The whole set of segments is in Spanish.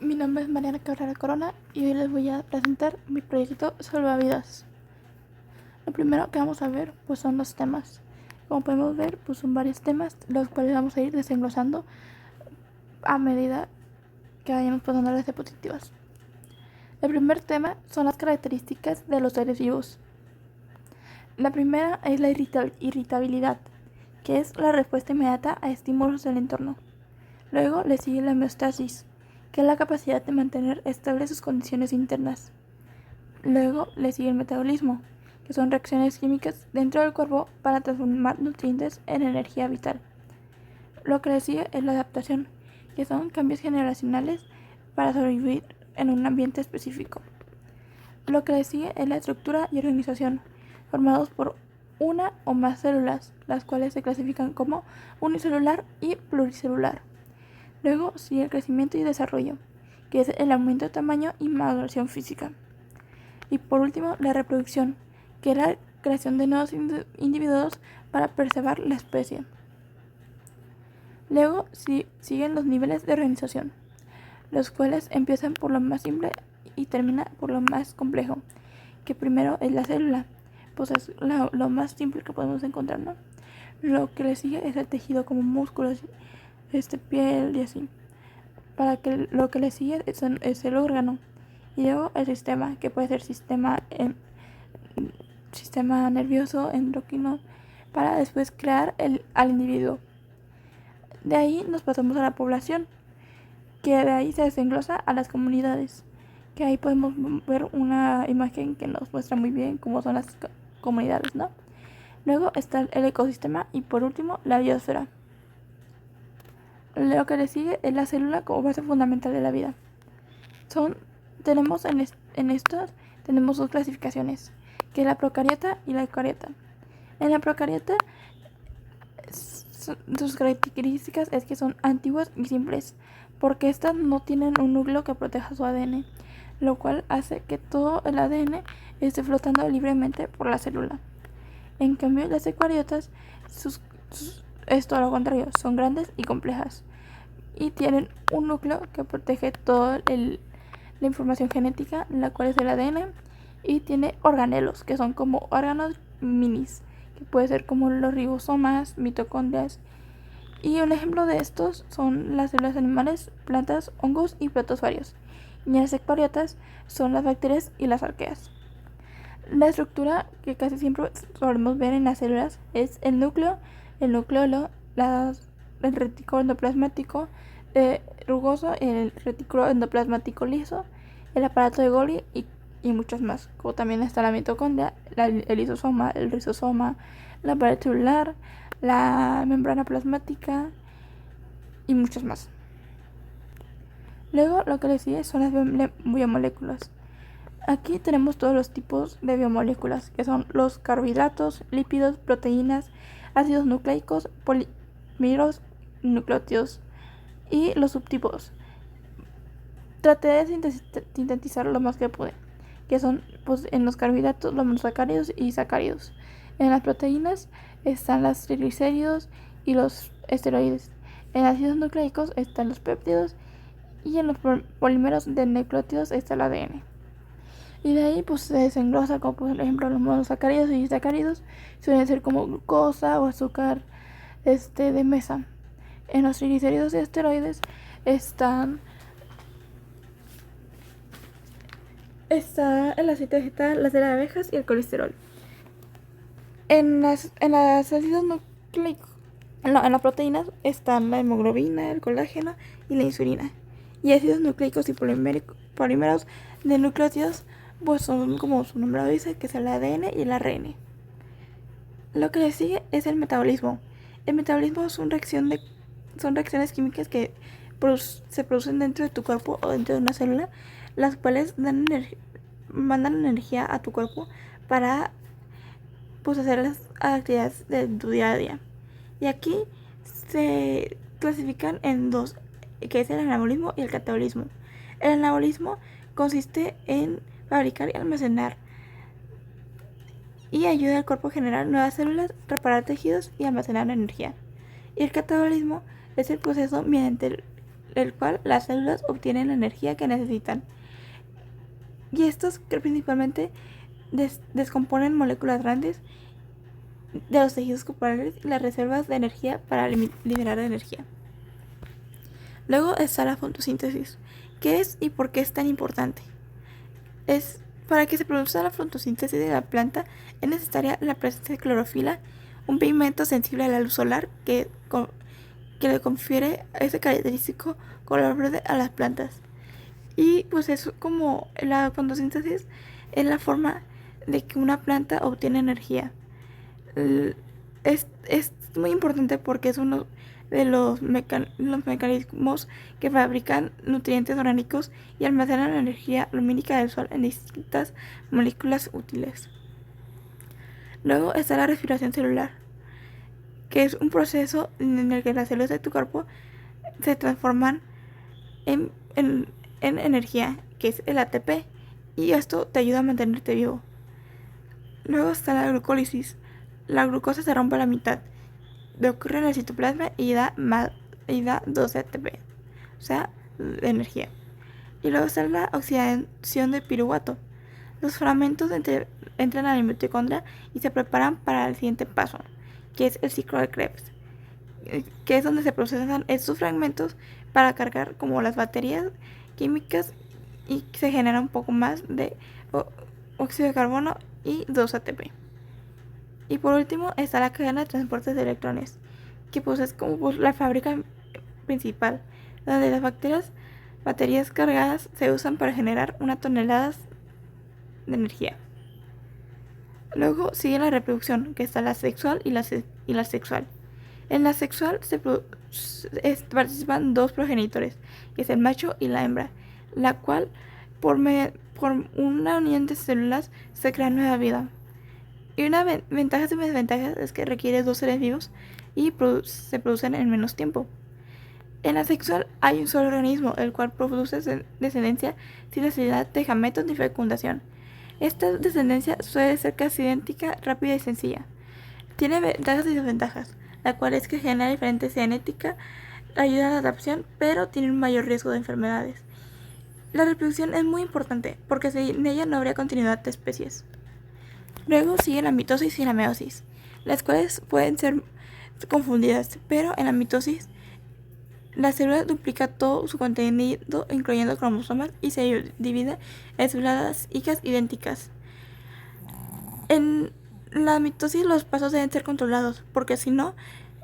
Mi nombre es Mariana Cabrera Corona y hoy les voy a presentar mi proyecto Salvavidas. Lo primero que vamos a ver pues son los temas. Como podemos ver pues son varios temas los cuales vamos a ir desenglosando a medida que vayamos pasando las diapositivas. El primer tema son las características de los seres vivos. La primera es la irritabilidad, que es la respuesta inmediata a estímulos del entorno. Luego le sigue la homeostasis, que es la capacidad de mantener estables sus condiciones internas. Luego le sigue el metabolismo, que son reacciones químicas dentro del cuerpo para transformar nutrientes en energía vital. Lo que le sigue es la adaptación, que son cambios generacionales para sobrevivir en un ambiente específico. Lo que le sigue es la estructura y organización, formados por una o más células, las cuales se clasifican como unicelular y pluricelular. Luego sigue el crecimiento y desarrollo, que es el aumento de tamaño y maduración física. Y por último, la reproducción, que es la creación de nuevos individuos para preservar la especie. Luego siguen los niveles de organización, los cuales empiezan por lo más simple y terminan por lo más complejo, que primero es la célula, pues es lo más simple que podemos encontrar, ¿no? Lo que le sigue es el tejido como músculos, piel y así. Lo que le sigue es el órgano. Y luego el sistema, que puede ser sistema nervioso, endocrino, para después crear al individuo. De ahí nos pasamos a la población, que de ahí se desenglosa a las comunidades, que ahí podemos ver una imagen que nos muestra muy bien cómo son las comunidades, ¿no? Luego está el ecosistema y por último la biosfera. Lo que le sigue es la célula como base fundamental de la vida. Tenemos en estas tenemos dos clasificaciones, que es la procariota y la eucariota. En la procariota sus características es que son antiguas y simples, porque estas no tienen un núcleo que proteja su ADN, lo cual hace que todo el ADN esté flotando libremente por la célula. En cambio, las eucariotas es todo lo contrario, son grandes y complejas y tienen un núcleo que protege toda la información genética, la cual es el ADN, y tiene organelos, que son como órganos minis, que puede ser como los ribosomas, mitocondrias. Y un ejemplo de estos son las células animales, plantas, hongos y protozarios. Y las eucariotas son las bacterias y las arqueas. La estructura que casi siempre solemos ver en las células es el núcleo, el nucleolo, el retículo endoplasmático rugoso, el retículo endoplasmático liso, el aparato de Golgi y muchos más, como también está la mitocondria, el lisosoma, el rizosoma, la pared celular, la membrana plasmática y muchos más. Luego lo que le sigue son las biomoléculas. Aquí tenemos todos los tipos de biomoléculas, que son los carbohidratos, lípidos, proteínas, ácidos nucleicos, polímeros, nucleótidos y los subtipos. Traté de sintetizar lo más que pude, que son pues, en los carbohidratos los monosacáridos y sacáridos. En las proteínas están los triglicéridos y los esteroides. En ácidos nucleicos están los péptidos y en los polímeros de nucleótidos está el ADN. Y de ahí pues se desenglosa, como por ejemplo los monosacáridos y disacáridos suelen ser como glucosa o azúcar de mesa. En los triglicéridos y esteroides está el aceite vegetal, la cera de abejas y el colesterol. En las ácidos nucleicos, en las proteínas están la hemoglobina, el colágeno y la insulina. Y ácidos nucleicos y polímeros de nucleótidos pues son como su nombre lo dice, que es el ADN y el ARN. Lo que le sigue es el metabolismo. El metabolismo son reacciones químicas que se producen dentro de tu cuerpo o dentro de una célula, las cuales mandan energía a tu cuerpo para pues, hacer las actividades de tu día a día. Y aquí se clasifican en dos, que es el anabolismo y el catabolismo. El anabolismo consiste en fabricar y almacenar y ayuda al cuerpo a generar nuevas células, reparar tejidos y almacenar energía. Y el catabolismo es el proceso mediante el cual las células obtienen la energía que necesitan. Y estos que principalmente descomponen moléculas grandes de los tejidos corporales y las reservas de energía para liberar energía. Luego está la fotosíntesis. ¿Qué es y por qué es tan importante? Para que se produzca la fotosíntesis de la planta es necesaria la presencia de clorofila, un pigmento sensible a la luz solar que le confiere ese característico color verde a las plantas. Y pues es como la fotosíntesis es la forma de que una planta obtiene energía. Es muy importante porque es uno de los mecanismos que fabrican nutrientes orgánicos y almacenan la energía lumínica del sol en distintas moléculas útiles. Luego está la respiración celular, que es un proceso en el que las células de tu cuerpo se transforman en energía, que es el ATP, y esto te ayuda a mantenerte vivo. Luego está la glucólisis. La glucosa se rompe a la mitad, ocurre en el citoplasma y da 12 ATP, o sea, de energía. Y luego está la oxidación de piruvato. Los fragmentos entran a la mitocondria y se preparan para el siguiente paso, que es el ciclo de Krebs, que es donde se procesan estos fragmentos para cargar como las baterías químicas y se genera un poco más de óxido de carbono y 2 ATP. Y por último está la cadena de transporte de electrones, que pues es como la fábrica principal, donde las baterías cargadas se usan para generar 1 tonelada de energía. Luego sigue la reproducción, que está la sexual y la sexual. En la sexual participan 2 progenitores, que es el macho y la hembra, la cual por una unión de células se crea nueva vida. Y una ventaja y desventaja es que requiere 2 seres vivos y se producen en menos tiempo. En la sexual hay un solo organismo, el cual produce descendencia sin necesidad de gametos ni fecundación. Esta descendencia suele ser casi idéntica, rápida y sencilla. Tiene ventajas y desventajas, la cual es que genera diferentes genética, ayuda a la adaptación, pero tiene un mayor riesgo de enfermedades. La reproducción es muy importante, porque sin ella no habría continuidad de especies. Luego sigue la mitosis y la meiosis, las cuales pueden ser confundidas, pero en la mitosis la célula duplica todo su contenido, incluyendo cromosomas, y se divide en células hijas idénticas. En la mitosis los pasos deben ser controlados, porque si no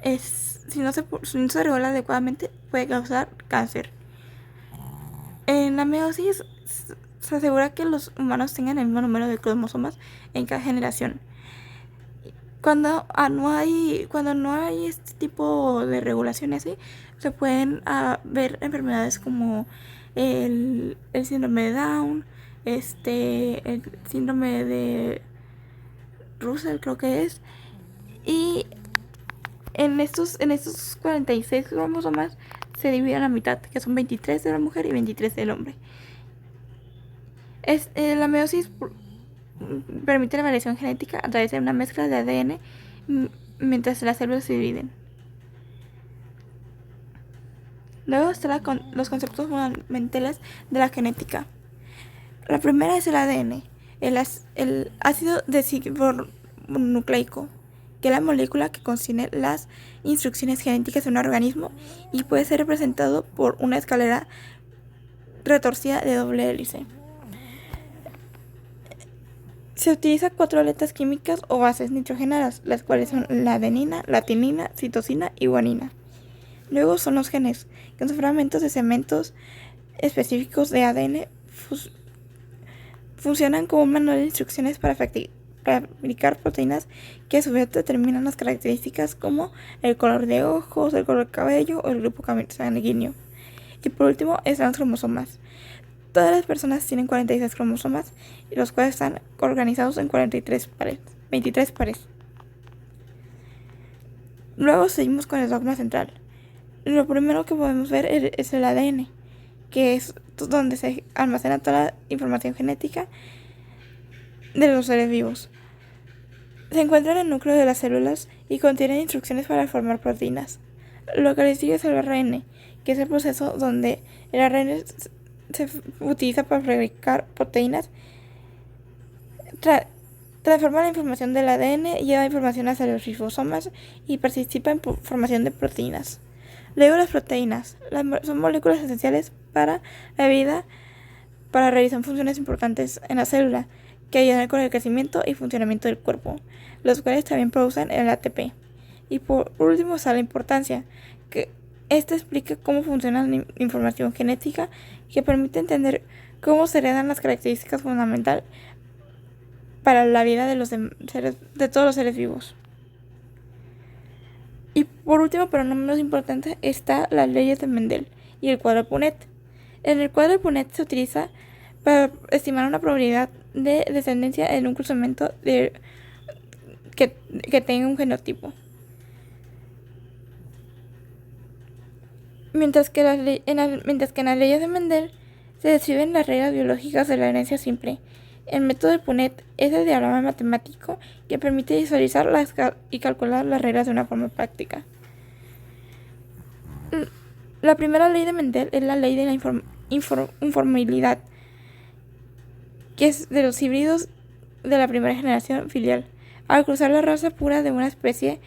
se regula adecuadamente puede causar cáncer. En la meiosis se asegura que los humanos tengan el mismo número de cromosomas en cada generación. Cuando no hay este tipo de regulaciones así, se pueden ver enfermedades como el síndrome de Down, el síndrome de Russell creo que es, y en estos 46 cromosomas se dividen a la mitad, que son 23 de la mujer y 23 del hombre. La meiosis permite la variación genética a través de una mezcla de ADN mientras las células se dividen. Luego están los conceptos fundamentales de la genética. La primera es el ADN, el ácido desoxirribonucleico, que es la molécula que contiene las instrucciones genéticas de un organismo y puede ser representado por una escalera retorcida de doble hélice. Se utilizan 4 aletas químicas o bases nitrogenadas, las cuales son la adenina, la timina, citosina y guanina. Luego son los genes, que son fragmentos de segmentos específicos de ADN. Funcionan como un manual de instrucciones para fabricar proteínas que a su vez determinan las características como el color de ojos, el color de cabello o el grupo sanguíneo. Y por último están los cromosomas. Todas las personas tienen 46 cromosomas, los cuales están organizados en 23 pares. Luego seguimos con el dogma central. Lo primero que podemos ver es el ADN, que es donde se almacena toda la información genética de los seres vivos. Se encuentra en el núcleo de las células y contiene instrucciones para formar proteínas. Lo que le sigue es el ARN, que es el proceso donde el ARN se utiliza para fabricar proteínas, transforma la información del ADN, lleva información hacia los ribosomas y participa en formación de proteínas. Luego las proteínas son moléculas esenciales para la vida, para realizar funciones importantes en la célula, que ayudan con el crecimiento y funcionamiento del cuerpo, los cuales también producen el ATP. Y por último está la importancia, que esta explica cómo funciona la información genética, que permite entender cómo se heredan las características fundamentales para la vida de todos los seres vivos. Y por último, pero no menos importante, está las leyes de Mendel y el cuadro Punnett. En el cuadro Punnett se utiliza para estimar una probabilidad de descendencia en un cruzamiento que tenga un genotipo. Mientras que en las leyes de Mendel se describen las reglas biológicas de la herencia simple. El método de Punnett es el diagrama matemático que permite visualizar y calcular las reglas de una forma práctica. La primera ley de Mendel es la ley de la uniformidad, que es de los híbridos de la primera generación filial. Al cruzar la raza pura de una especie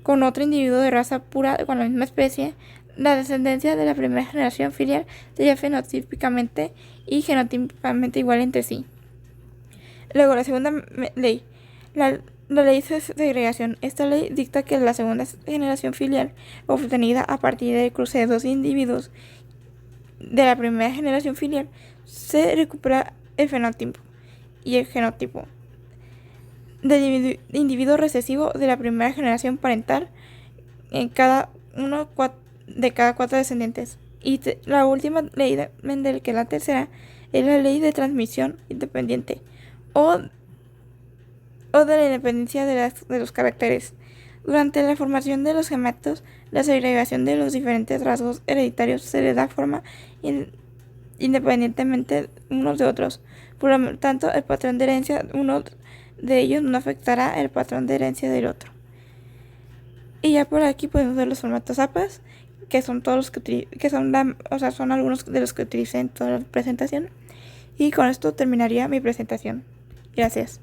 con otro individuo de raza pura con la misma especie, la descendencia de la primera generación filial sería fenotípicamente y genotípicamente igual entre sí. Luego, la segunda ley, la ley de segregación. Esta ley dicta que la segunda generación filial, obtenida a partir del cruce de dos individuos de la primera generación filial, se recupera el fenotipo y el genotipo del individuo recesivo de la primera generación parental en cada uno de cada cuatro descendientes. Y la última ley de Mendel, que es la tercera, es la ley de transmisión independiente o de la independencia de los caracteres. Durante la formación de los gametos, la segregación de los diferentes rasgos hereditarios se le da forma independientemente unos de otros. Por lo tanto, el patrón de herencia uno de ellos no afectará el patrón de herencia del otro. Y ya por aquí podemos ver los formatos APAS, que son todos los son algunos de los que utilicé en toda la presentación. Y con esto terminaría mi presentación. Gracias.